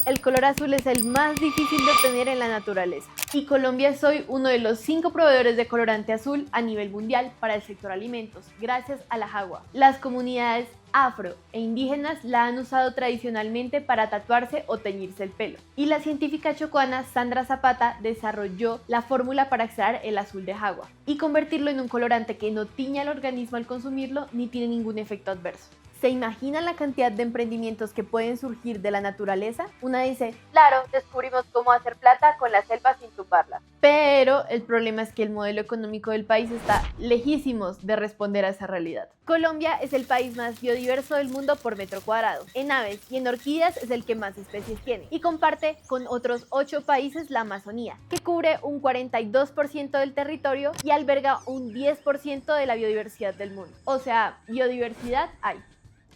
El color azul es el más difícil de obtener en la naturaleza y Colombia es hoy uno de los 5 proveedores de colorante azul a nivel mundial para el sector alimentos, gracias a la jagua. Las comunidades afro e indígenas la han usado tradicionalmente para tatuarse o teñirse el pelo. Y la científica chocuana Sandra Zapata desarrolló la fórmula para extraer el azul de jagua y convertirlo en un colorante que no tiña al organismo al consumirlo ni tiene ningún efecto adverso. ¿Se imaginan la cantidad de emprendimientos que pueden surgir de la naturaleza? Una dice, claro, descubrimos cómo hacer plata con la selva sin chuparla. Pero el problema es que el modelo económico del país está lejísimos de responder a esa realidad. Colombia es el país más biodiverso del mundo por metro cuadrado. En aves y en orquídeas es el que más especies tiene y comparte con otros 8 países la Amazonía, que cubre un 42% del territorio y alberga un 10% de la biodiversidad del mundo. O sea, biodiversidad hay.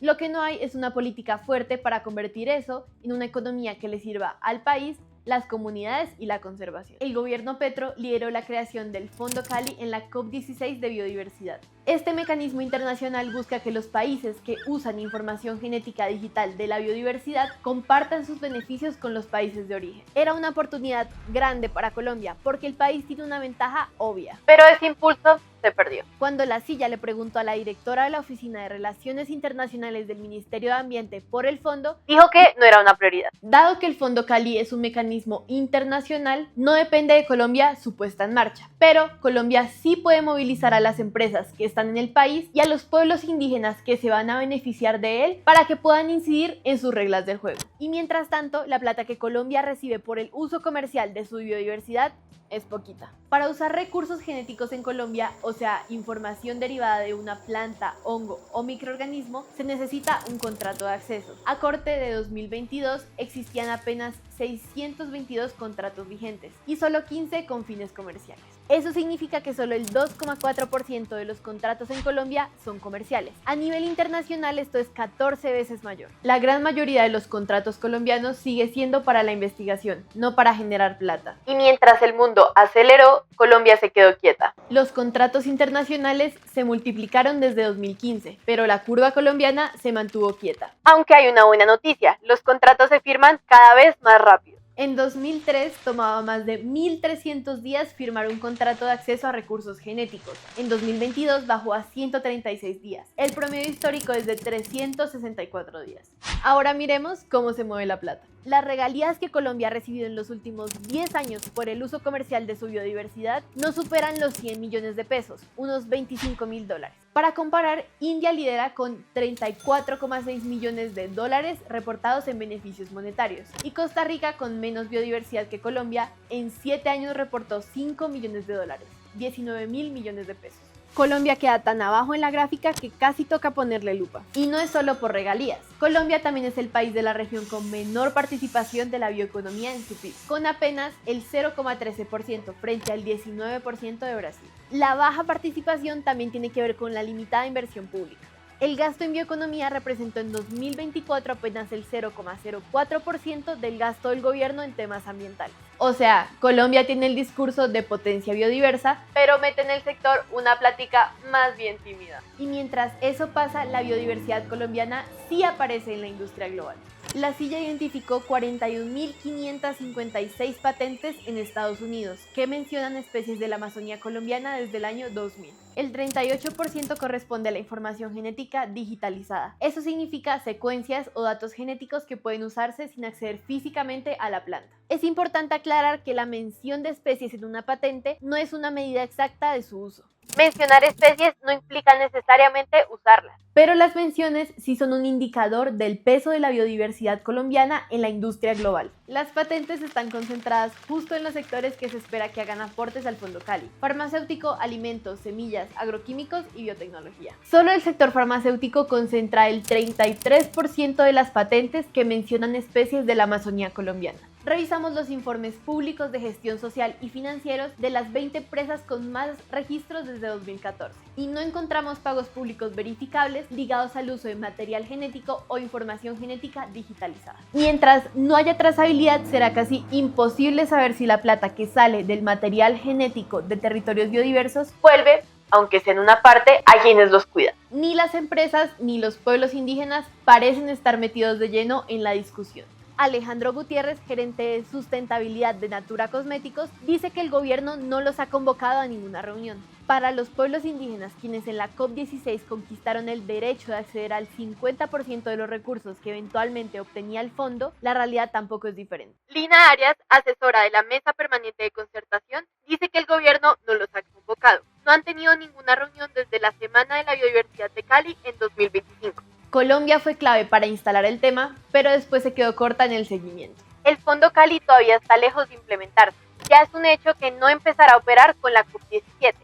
Lo que no hay es una política fuerte para convertir eso en una economía que le sirva al país, las comunidades y la conservación. El gobierno Petro lideró la creación del Fondo Cali en la COP16 de biodiversidad. Este mecanismo internacional busca que los países que usan información genética digital de la biodiversidad compartan sus beneficios con los países de origen. Era una oportunidad grande para Colombia porque el país tiene una ventaja obvia. Pero ese impulso se perdió. Cuando La Silla le preguntó a la directora de la Oficina de Relaciones Internacionales del Ministerio de Ambiente por el fondo, dijo que no era una prioridad. Dado que el Fondo Cali es un mecanismo internacional, no depende de Colombia su puesta en marcha. Pero Colombia sí puede movilizar a las empresas que están en el país y a los pueblos indígenas que se van a beneficiar de él para que puedan incidir en sus reglas del juego. Y mientras tanto, la plata que Colombia recibe por el uso comercial de su biodiversidad es poquita. Para usar recursos genéticos en Colombia, o sea, información derivada de una planta, hongo o microorganismo, se necesita un contrato de acceso. A corte de 2022 existían apenas 622 contratos vigentes y solo 15 con fines comerciales. Eso significa que solo el 2,4% de los contratos en Colombia son comerciales. A nivel internacional esto es 14 veces mayor. La gran mayoría de los contratos colombianos sigue siendo para la investigación, no para generar plata. Y mientras el mundo aceleró, Colombia se quedó quieta. Los contratos internacionales se multiplicaron desde 2015, pero la curva colombiana se mantuvo quieta. Aunque hay una buena noticia, los contratos se firman cada vez más rápido. En 2003 tomaba más de 1.300 días firmar un contrato de acceso a recursos genéticos. En 2022 bajó a 136 días. El promedio histórico es de 364 días. Ahora miremos cómo se mueve la plata. Las regalías que Colombia ha recibido en los últimos 10 años por el uso comercial de su biodiversidad no superan los 100 millones de pesos, unos $25.000. Para comparar, India lidera con 34,6 millones de dólares reportados en beneficios monetarios y Costa Rica, con menos biodiversidad que Colombia, en 7 años reportó 5 millones de dólares, 19.000 millones de pesos. Colombia queda tan abajo en la gráfica que casi toca ponerle lupa. Y no es solo por regalías. Colombia también es el país de la región con menor participación de la bioeconomía en su PIB, con apenas el 0,13% frente al 19% de Brasil. La baja participación también tiene que ver con la limitada inversión pública. El gasto en bioeconomía representó en 2024 apenas el 0,04% del gasto del gobierno en temas ambientales. O sea, Colombia tiene el discurso de potencia biodiversa, pero mete en el sector una plática más bien tímida. Y mientras eso pasa, la biodiversidad colombiana sí aparece en la industria global. La Silla identificó 41.556 patentes en Estados Unidos que mencionan especies de la Amazonía colombiana desde el año 2000. El 38% corresponde a la información genética digitalizada. Eso significa secuencias o datos genéticos que pueden usarse sin acceder físicamente a la planta. Es importante aclarar que la mención de especies en una patente no es una medida exacta de su uso. Mencionar especies no implica necesariamente usarlas. Pero las menciones sí son un indicador del peso de la biodiversidad colombiana en la industria global. Las patentes están concentradas justo en los sectores que se espera que hagan aportes al Fondo Cali: farmacéutico, alimentos, semillas, agroquímicos y biotecnología. Solo el sector farmacéutico concentra el 33% de las patentes que mencionan especies de la Amazonía colombiana. Revisamos los informes públicos de gestión social y financieros de las 20 empresas con más registros desde 2014 y no encontramos pagos públicos verificables ligados al uso de material genético o información genética digitalizada. Mientras no haya trazabilidad, será casi imposible saber si la plata que sale del material genético de territorios biodiversos vuelve, aunque sea en una parte, a quienes los cuidan. Ni las empresas ni los pueblos indígenas parecen estar metidos de lleno en la discusión. Alejandro Gutiérrez, gerente de sustentabilidad de Natura Cosméticos, dice que el gobierno no los ha convocado a ninguna reunión. Para los pueblos indígenas, quienes en la COP16 conquistaron el derecho de acceder al 50% de los recursos que eventualmente obtenía el fondo, la realidad tampoco es diferente. Lina Arias, asesora de la Mesa Permanente de Concertación, dice que el gobierno no los ha convocado. No han tenido ninguna reunión desde la Semana de la Biodiversidad de Cali en 2025. Colombia fue clave para instalar el tema, pero después se quedó corta en el seguimiento. El Fondo Cali todavía está lejos de implementarse. Ya es un hecho que no empezará a operar con la COP17,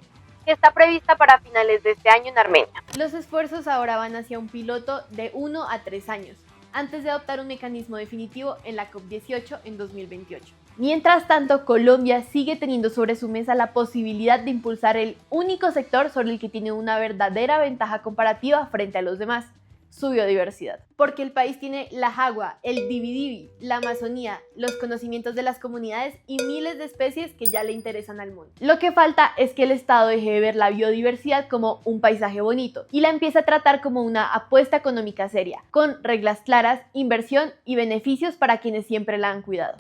que está prevista para finales de este año en Armenia. Los esfuerzos ahora van hacia un piloto de 1 a 3 años, antes de adoptar un mecanismo definitivo en la COP18 en 2028. Mientras tanto, Colombia sigue teniendo sobre su mesa la posibilidad de impulsar el único sector sobre el que tiene una verdadera ventaja comparativa frente a los demás: su biodiversidad. Porque el país tiene la jagua, el dividivi, la Amazonía, los conocimientos de las comunidades y miles de especies que ya le interesan al mundo. Lo que falta es que el Estado deje de ver la biodiversidad como un paisaje bonito y la empiece a tratar como una apuesta económica seria, con reglas claras, inversión y beneficios para quienes siempre la han cuidado.